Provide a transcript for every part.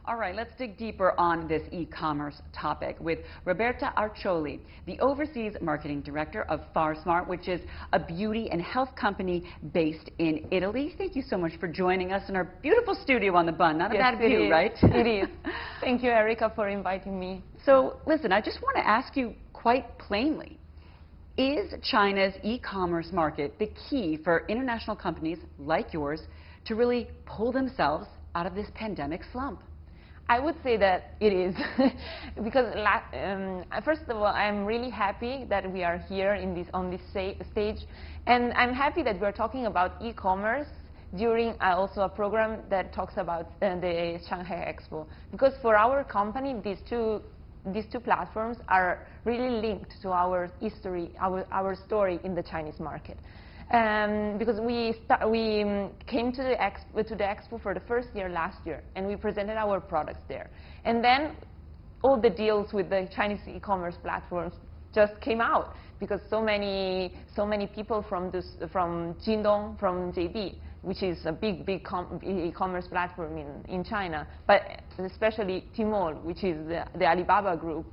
All right, let's dig deeper on this e-commerce topic with Roberta Arcioli, the Overseas Marketing Director of FarSmart, which is a beauty and health company based in Italy. Thank you so much for joining us in our beautiful studio on the Bund. Not a bad view, right? It is. Thank you, Erica, for inviting me. So, listen, I just want to ask you quite plainly, is China's e-commerce market the key for international companies like yours to really pull themselves out of this pandemic slump? I would say that it is, because first of all, I'm really happy that we are here on this stage, and I'm happy that we're talking about e-commerce during also a program that talks about the Shanghai Expo, because for our company, these two platforms are really linked to our history, our story in the Chinese market. Because we came to the Expo for the first year last year, and we presented our products there. And then all the deals with the Chinese e-commerce platforms just came out, because so many people from Jingdong, from JD, which is a big e-commerce platform in China, but especially Tmall, which is the Alibaba group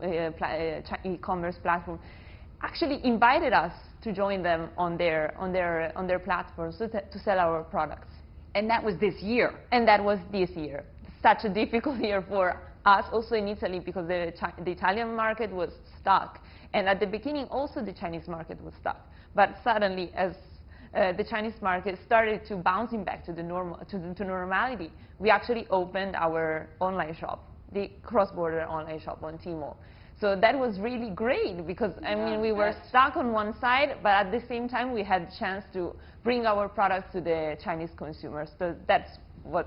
e-commerce platform, actually invited us to join them on their platforms to sell our products. And that was this year? And that was this year. Such a difficult year for us, also in Italy, because the Italian market was stuck. And at the beginning, also the Chinese market was stuck. But suddenly, as the Chinese market started to bouncing back to normality, we actually opened our online shop, the cross-border online shop on Tmall. So that was really great, because I mean, we were stuck on one side, but at the same time we had a chance to bring our products to the Chinese consumers. So that was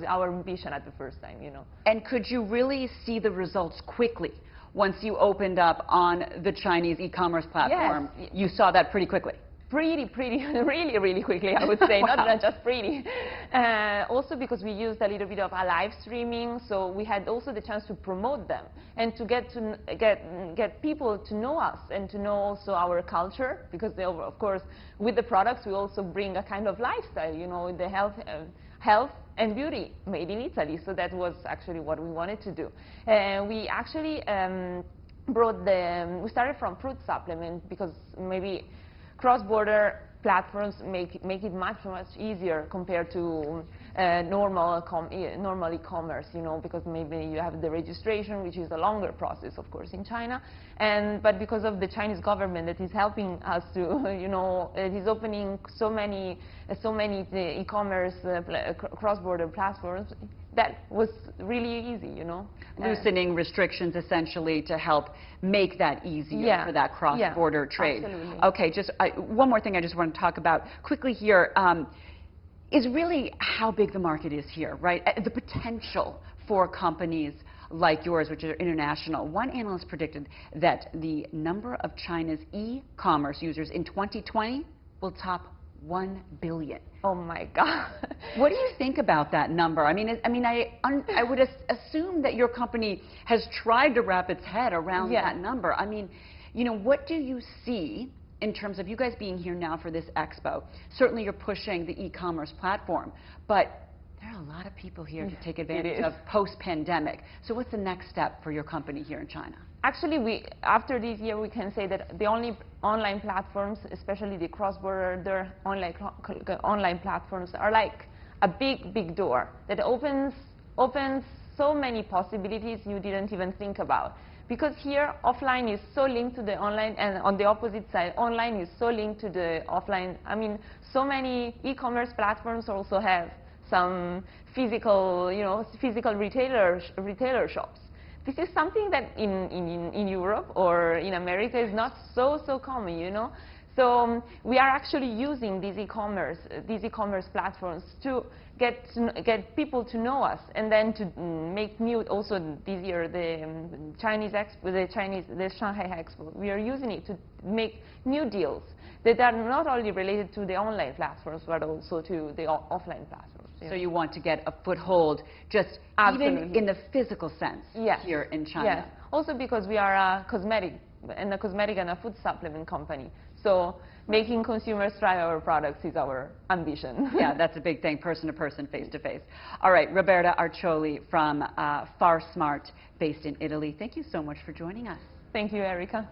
our ambition at the first time, you know. And could you really see the results quickly once you opened up on the Chinese e-commerce platform? Yes. You saw that pretty quickly? Really quickly, I would say. Wow. Not just pretty. Also because we used a little bit of a live streaming, so we had also the chance to promote them and to get people to know us and to know also our culture, because they, of course, with the products we also bring a kind of lifestyle, you know, the health and beauty made in Italy. So that was actually what we wanted to do. We actually we started from fruit supplement, because maybe cross-border platforms make it much easier compared to normal e-commerce, you know, because maybe you have the registration, which is a longer process, of course, in China. But because of the Chinese government that is helping us to, you know, it is opening so many e-commerce cross-border platforms, that was really easy, you know. Loosening restrictions, essentially, to help make that easier for that cross-border trade. Absolutely. Okay, just one more thing I just want to talk about quickly here is really how big the market is here, right? The potential for companies like yours, which are international. One analyst predicted that the number of China's e-commerce users in 2020 will top 1 billion. Oh my God. What do you think about that number? I mean, I would assume that your company has tried to wrap its head around that number. I mean, you know, what do you see in terms of you guys being here now for this expo? Certainly you're pushing the e-commerce platform, but there are a lot of people here to take advantage of post-pandemic. So what's the next step for your company here in China? Actually, after this year, we can say that the only online platforms, especially the cross-border online platforms, are like a big door that opens so many possibilities you didn't even think about. Because here, offline is so linked to the online, and on the opposite side, online is so linked to the offline. I mean, so many e-commerce platforms also have some physical, you know, physical retailer shops. This is something that in Europe or in America is not so common, you know. So we are actually using these e-commerce platforms to get people to know us, and then to make new. Also this year, the Shanghai Expo, we are using it to make new deals that are not only related to the online platforms, but also to the offline platforms. So you want to get a foothold, just even in the physical sense, here in China. Yes. Also because we are a cosmetic and a food supplement company. So making consumers try our products is our ambition. Yeah, that's a big thing, person to person, face to face. All right, Roberta Arcioli from Far Smart, based in Italy. Thank you so much for joining us. Thank you, Erica.